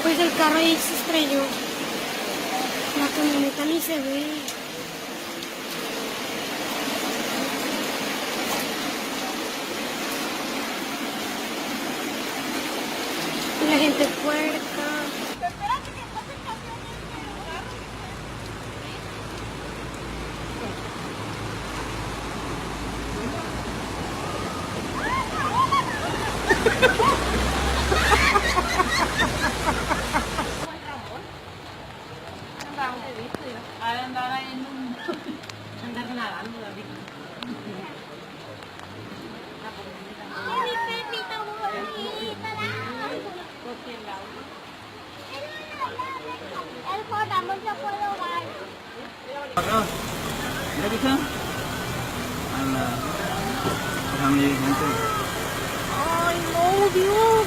Pues el carro ahí se estrelló. La camioneta ni se ve. Y la gente puerca. Andaba en un... Andaba nadando, David. ¡Ay, mi perrito bonito! ¿Por qué lado? El Jota no se puede jugar. Acá, mira que está. A la... Déjame ir, gente. ¡Ay, no, Dios!